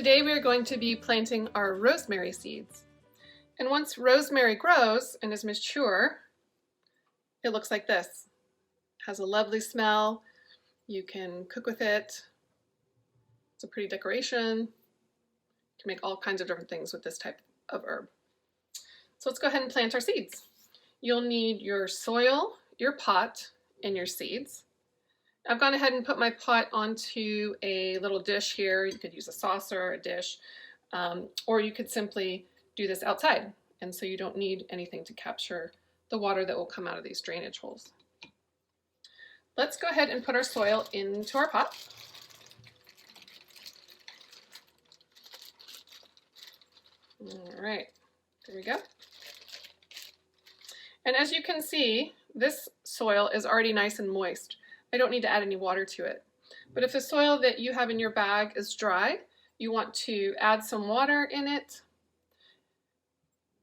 Today we are going to be planting our rosemary seeds. And once rosemary grows and is mature, it looks like this. It has a lovely smell. You can cook with it. It's a pretty decoration. You can make all kinds of different things with this type of herb. So let's go ahead and plant our seeds. You'll need your soil, your pot, and your seeds. I've gone ahead and put my pot onto a little dish here. You could use a saucer or a dish, or you could simply do this outside. And so you don't need anything to capture the water that will come out of these drainage holes. Let's go ahead and put our soil into our pot. All right, there we go. And as you can see, this soil is already nice and moist. I don't need to add any water to it. But if the soil that you have in your bag is dry, you want to add some water in it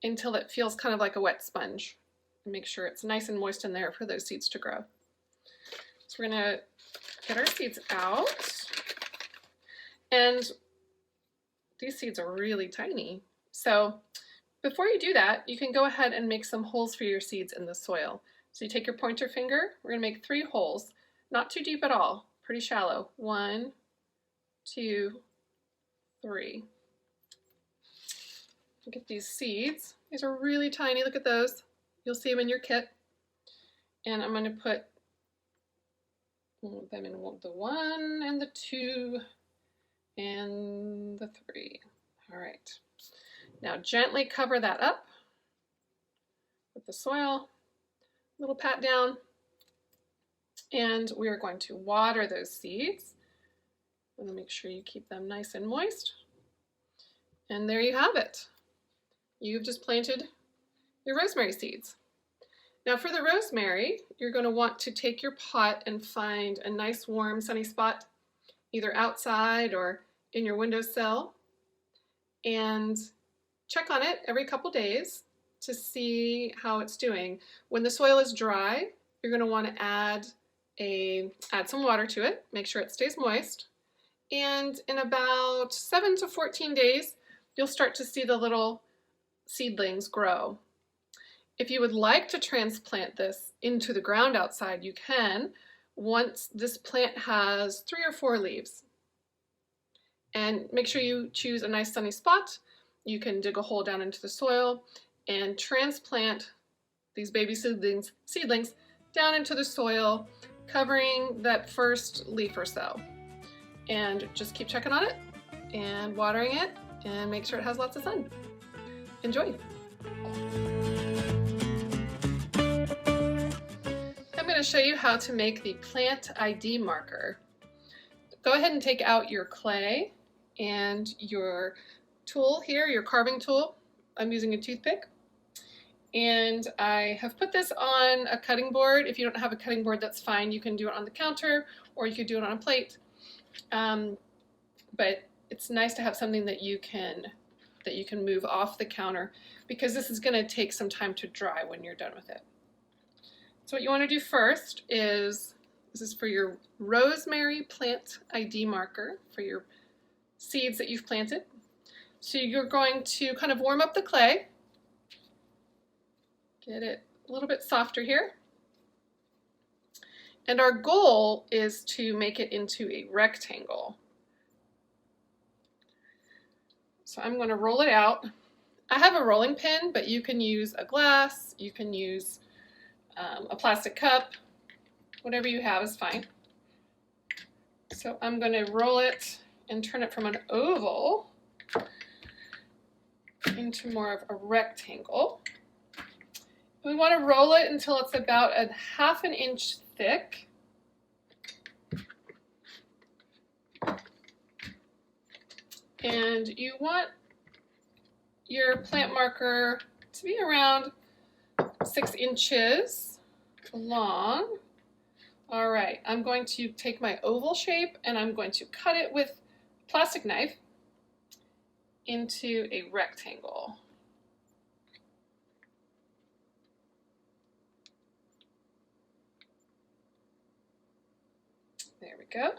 until it feels kind of like a wet sponge. And make sure it's nice and moist in there for those seeds to grow. So we're going to get our seeds out. And these seeds are really tiny. So before you do that, you can go ahead and make some holes for your seeds in the soil. So you take your pointer finger, we're going to make 3 holes. Not too deep at all, pretty shallow. 1, 2, 3. Look at these seeds. These are really tiny, look at those. You'll see them in your kit. And I'm going to put them in the 1 and the 2 and the 3. All right. Now gently cover that up with the soil, a little pat down. And we are going to water those seeds. And make sure you keep them nice and moist. And there you have it. You've just planted your rosemary seeds. Now for the rosemary, you're going to want to take your pot and find a nice warm sunny spot, either outside or in your windowsill, and check on it every couple days to see how it's doing. When the soil is dry, you're going to want to add some water to it, make sure it stays moist, and in about 7 to 14 days you'll start to see the little seedlings grow. If you would like to transplant this into the ground outside, you can once this plant has 3 or 4 leaves. And make sure you choose a nice sunny spot. You can dig a hole down into the soil and transplant these baby seedlings down into the soil, covering that first leaf or so. And just keep checking on it and watering it and make sure it has lots of sun. Enjoy. I'm going to show you how to make the plant ID marker. Go ahead and take out your clay and your tool here, your carving tool. I'm using a toothpick. And I have put this on a cutting board. If you don't have a cutting board, that's fine. You can do it on the counter or you could do it on a plate. But it's nice to have something that you can move off the counter because this is going to take some time to dry when you're done with it. So what you want to do first is, this is for your rosemary plant ID marker for your seeds that you've planted. So you're going to kind of warm up the clay. Get it a little bit softer here. And our goal is to make it into a rectangle. So I'm going to roll it out. I have a rolling pin, but you can use a glass, you can use a plastic cup, whatever you have is fine. So I'm going to roll it and turn it from an oval into more of a rectangle. We want to roll it until it's about a ½ inch thick. And you want your plant marker to be around 6 inches long. All right, I'm going to take my oval shape and I'm going to cut it with a plastic knife into a rectangle. There we go.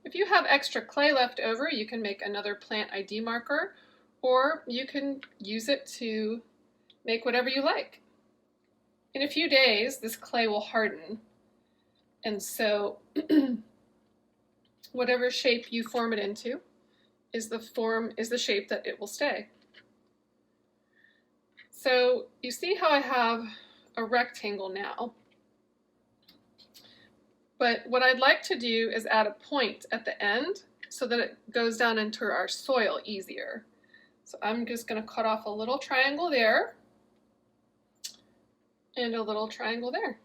If you have extra clay left over, you can make another plant ID marker, or you can use it to make whatever you like. In a few days, this clay will harden, and so whatever shape you form it into is the shape that it will stay. So you see how I have a rectangle now, but what I'd like to do is add a point at the end so that it goes down into our soil easier. So I'm just going to cut off a little triangle there and a little triangle there.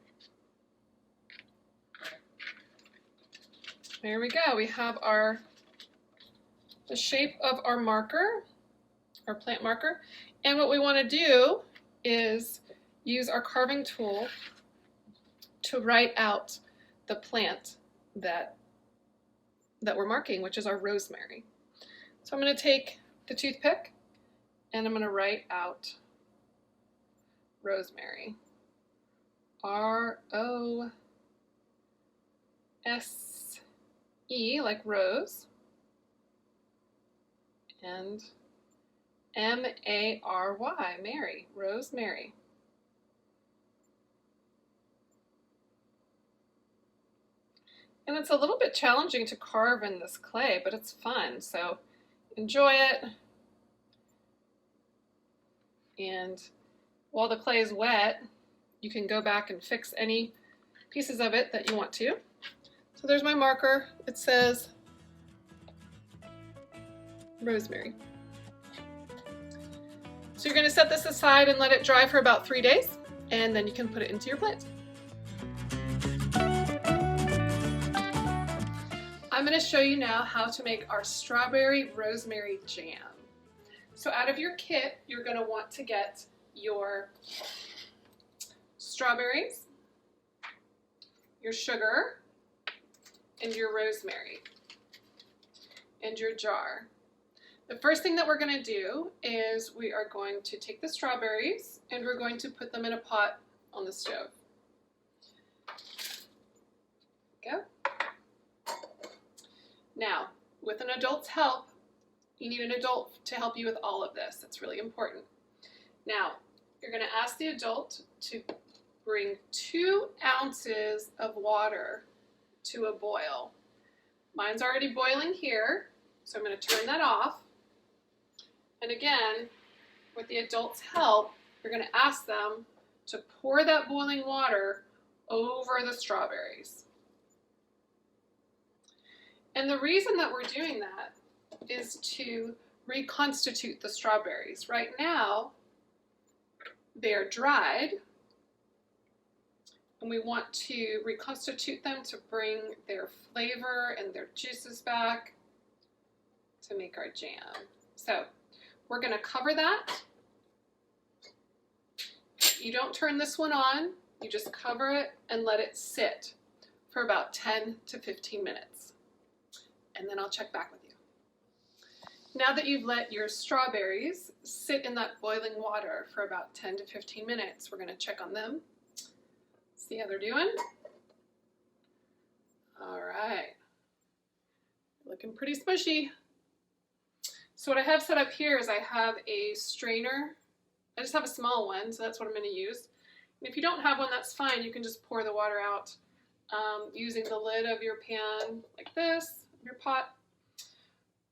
There we go. We have the shape of our marker, our plant marker. And what we want to do is use our carving tool to write out the plant that we're marking, which is our rosemary. So I'm going to take the toothpick and I'm going to write out rosemary. R-O-S-E, like rose, and M-A-R-Y, Mary, rosemary. And it's a little bit challenging to carve in this clay, but it's fun, so enjoy it. And while the clay is wet, you can go back and fix any pieces of it that you want to. So there's my marker. It says rosemary. So you're going to set this aside and let it dry for about 3 days, and then you can put it into your plant. I'm going to show you now how to make our strawberry rosemary jam. So out of your kit, you're going to want to get your strawberries, your sugar, and your rosemary, and your jar. The first thing that we're going to do is we are going to take the strawberries and we're going to put them in a pot on the stove. Go. Now, with an adult's help, you need an adult to help you with all of this. It's really important. Now, you're going to ask the adult to bring 2 ounces of water to a boil. Mine's already boiling here, so I'm going to turn that off. And again, with the adult's help, you're going to ask them to pour that boiling water over the strawberries. And the reason that we're doing that is to reconstitute the strawberries. Right now, they're dried, and we want to reconstitute them to bring their flavor and their juices back to make our jam. So we're going to cover that. You don't turn this one on, you just cover it and let it sit for about 10 to 15 minutes. And then I'll check back with you. Now that you've let your strawberries sit in that boiling water for about 10 to 15 minutes, we're going to check on them. See how they're doing. All right. Looking pretty smushy. So what I have set up here is I have a strainer. I just have a small one, so that's what I'm going to use. And if you don't have one, that's fine. You can just pour the water out using the lid of your pan like this, your pot.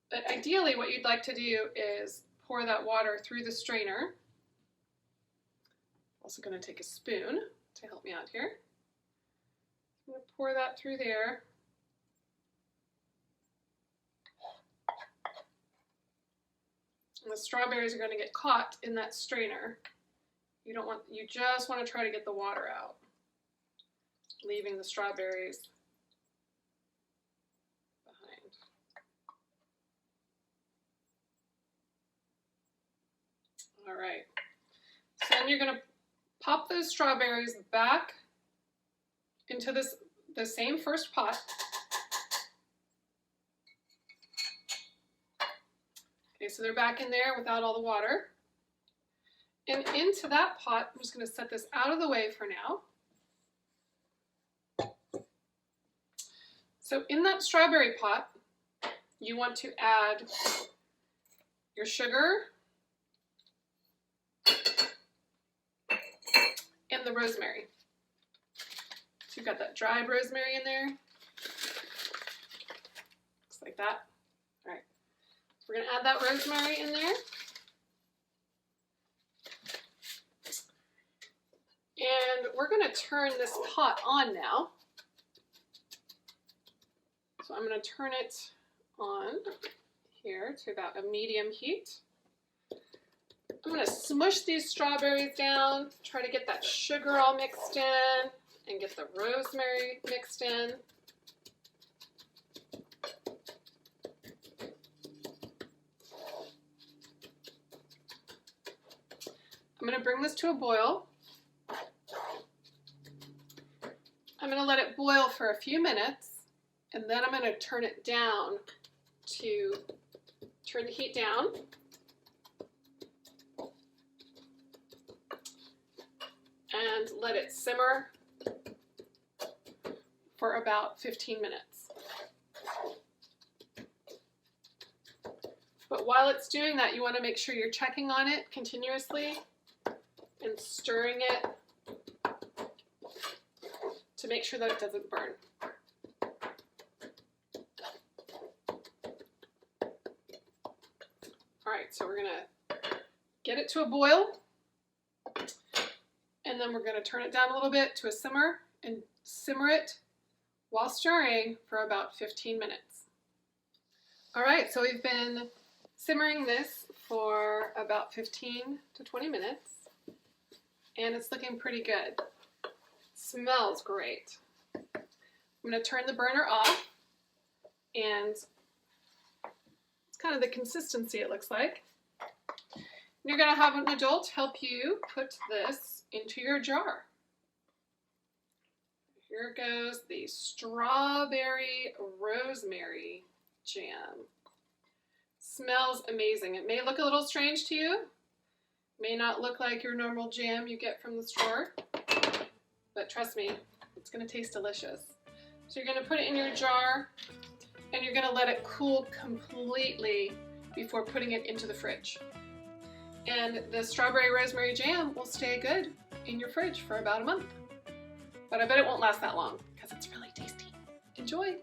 But ideally what you'd like to do is pour that water through the strainer. Also going to take a spoon to help me out here. I'm going to pour that through there. And the strawberries are going to get caught in that strainer. You just want to try to get the water out, leaving the strawberries behind. All right. So then you're going to pop those strawberries back into the same first pot. Okay, so they're back in there without all the water. And into that pot, I'm just going to set this out of the way for now. So in that strawberry pot, you want to add your sugar and the rosemary. So you've got that dried rosemary in there. Looks like that. All right, so we're gonna add that rosemary in there. And we're gonna turn this pot on now. So I'm gonna turn it on here to about a medium heat. I'm gonna smush these strawberries down, try to get that sugar all mixed in and get the rosemary mixed in. I'm gonna bring this to a boil. I'm gonna let it boil for a few minutes, and then I'm gonna turn it down to turn the heat down. And let it simmer for about 15 minutes. But while it's doing that, you want to make sure you're checking on it continuously and stirring it to make sure that it doesn't burn. All right, so we're gonna get it to a boil, and then we're gonna turn it down a little bit to a simmer and simmer it while stirring for about 15 minutes. All right, so we've been simmering this for about 15 to 20 minutes, and it's looking pretty good. Smells great. I'm gonna turn the burner off, and it's kind of the consistency it looks like. You're gonna have an adult help you put this into your jar. Here goes the strawberry rosemary jam. Smells amazing. It may look a little strange to you. May not look like your normal jam you get from the store, but trust me, it's gonna taste delicious. So you're gonna put it in your jar, and you're gonna let it cool completely before putting it into the fridge. And the strawberry rosemary jam will stay good in your fridge for about a month. But I bet it won't last that long because it's really tasty. Enjoy!